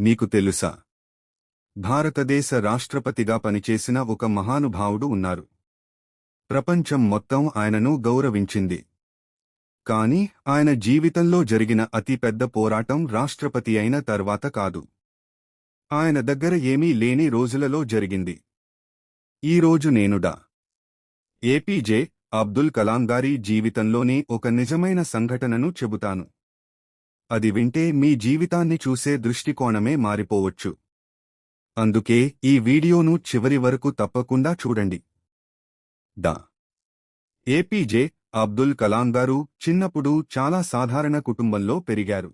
మీకు తెలుసా, భారతదేశ రాష్ట్రపతిగా పనిచేసిన ఒక మహానుభావుడు ఉన్నారు. ప్రపంచం మొత్తం ఆయనను గౌరవించింది. కాని ఆయన జీవితంలో జరిగిన అతిపెద్ద పోరాటం రాష్ట్రపతి అయిన తర్వాత కాదు. ఆయన దగ్గర ఏమీ లేని రోజులలో జరిగింది. ఈరోజు నేను డా. ఏపీజే అబ్దుల్ కలాం గారి జీవితంలోని ఒక నిజమైన సంఘటనను చెబుతాను. అది వింటే మీ జీవితాన్ని చూసే దృష్టికోణమే మారిపోవచ్చు. అందుకే ఈ వీడియోను చివరి వరకు తప్పకుండా చూడండి. డా. ఏపీజే అబ్దుల్ కలాం గారు చిన్నప్పుడు చాలా సాధారణ కుటుంబంలో పెరిగారు.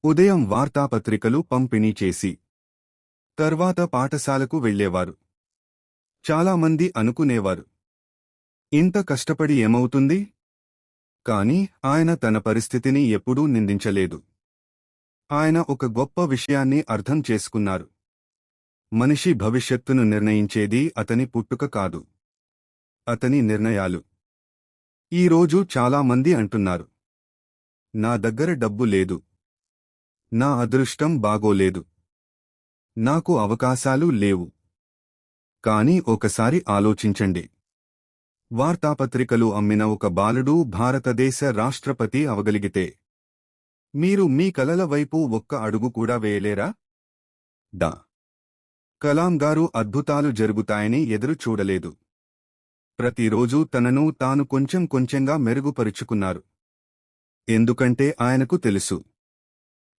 ఉదయం వార్తాపత్రికలు పంపిణీ చేసి తర్వాత పాఠశాలకు వెళ్లేవారు. చాలామంది అనుకునేవారు, ఇంత కష్టపడి ఏమవుతుంది? కాని ఆయన తన పరిస్థితిని ఎప్పుడూ నిందించలేదు. ఆయన ఒక గొప్ప విషయాన్ని అర్థం చేసుకున్నారు. మనిషి భవిష్యత్తును నిర్ణయించేది అతని పుట్టుక కాదు, అతని నిర్ణయాలు. ఈరోజు చాలామంది అంటున్నారు, నా దగ్గర డబ్బు లేదు, నా అదృష్టం బాగోలేదు, నాకు అవకాశాలు లేవు. కాని ఒకసారి ఆలోచించండి, వార్తాపత్రికలు అమ్మిన ఒక బాలుడు భారతదేశ రాష్ట్రపతి అవగలిగితే మీరు మీ కలల వైపు ఒక్క అడుగు కూడా వేయలేరా? డా. కలాం గారు అద్భుతాలు జరుగుతాయని ఎదురు చూడలేదు. ప్రతిరోజూ తనను తాను కొంచెం కొంచెంగా మెరుగుపరుచుకున్నారు. ఎందుకంటే ఆయనకు తెలుసు,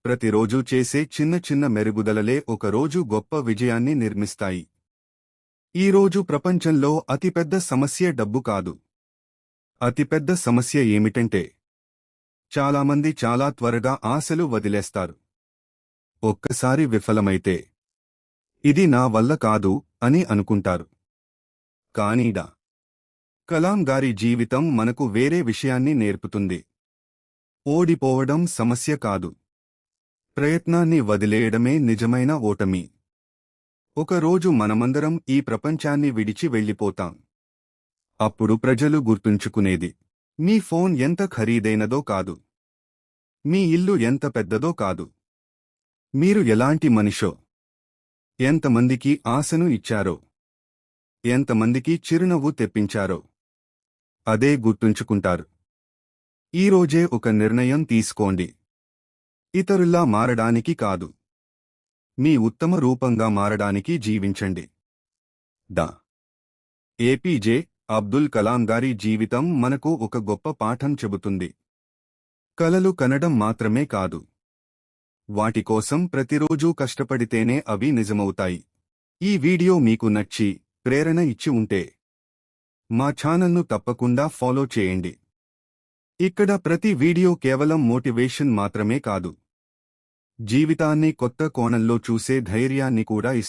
ప్రతిరోజూ చేసే చిన్న చిన్న మెరుగుదలలే ఒకరోజు గొప్ప విజయాన్ని నిర్మిస్తాయి. ఈరోజు ప్రపంచంలో అతిపెద్ద సమస్య డబ్బు కాదు. అతిపెద్ద సమస్య ఏమిటంటే, చాలామంది చాలా త్వరగా ఆశలు వదిలేస్తారు. ఒక్కసారి విఫలమైతే ఇది నా వల్ల కాదు అని అనుకుంటారు. కానీ డా. కలాం గారి జీవితం మనకు వేరే విషయాన్ని నేర్పుతుంది. ఓడిపోవడం సమస్య కాదు, ప్రయత్నాన్ని వదిలేయడమే నిజమైన ఓటమి. ఒకరోజు మనమందరం ఈ ప్రపంచాన్ని విడిచి వెళ్ళిపోతాం. అప్పుడు ప్రజలు గుర్తుంచుకునేది మీ ఫోన్ ఎంత ఖరీదైనదో కాదు, మీ ఇల్లు ఎంత పెద్దదో కాదు, మీరు ఎలాంటి మనిషో, ఎంతమందికి ఆశను ఇచ్చారో, ఎంతమందికి చిరునవ్వు తెప్పించారో. అదే గుర్తుంచుకుంటారు. ఈరోజే ఒక నిర్ణయం తీసుకోండి. ఇతరుల్లా మారడానికి కాదు, మీ ఉత్తమ రూపంగా మారడానికి జీవించండి. డా. ఏపీజే అబ్దుల్ కలాం గారి జీవితం మనకు ఒక గొప్ప పాఠం చెబుతుంది. కలలు కనడం మాత్రమే కాదు, వాటి కోసం ప్రతిరోజూ కష్టపడితేనే అవి నిజమవుతాయి. ఈ వీడియో మీకు నచ్చి ప్రేరణ ఇచ్చి ఉంటే మా ఛానల్ను తప్పకుండా ఫాలో చేయండి. ఇక్కడ ప్రతి వీడియో కేవలం మోటివేషన్ మాత్రమే కాదు, జీవితాన్ని కొత్త కోణంలో చూసే ధైర్యాన్ని కూడా ఇస్తుంది.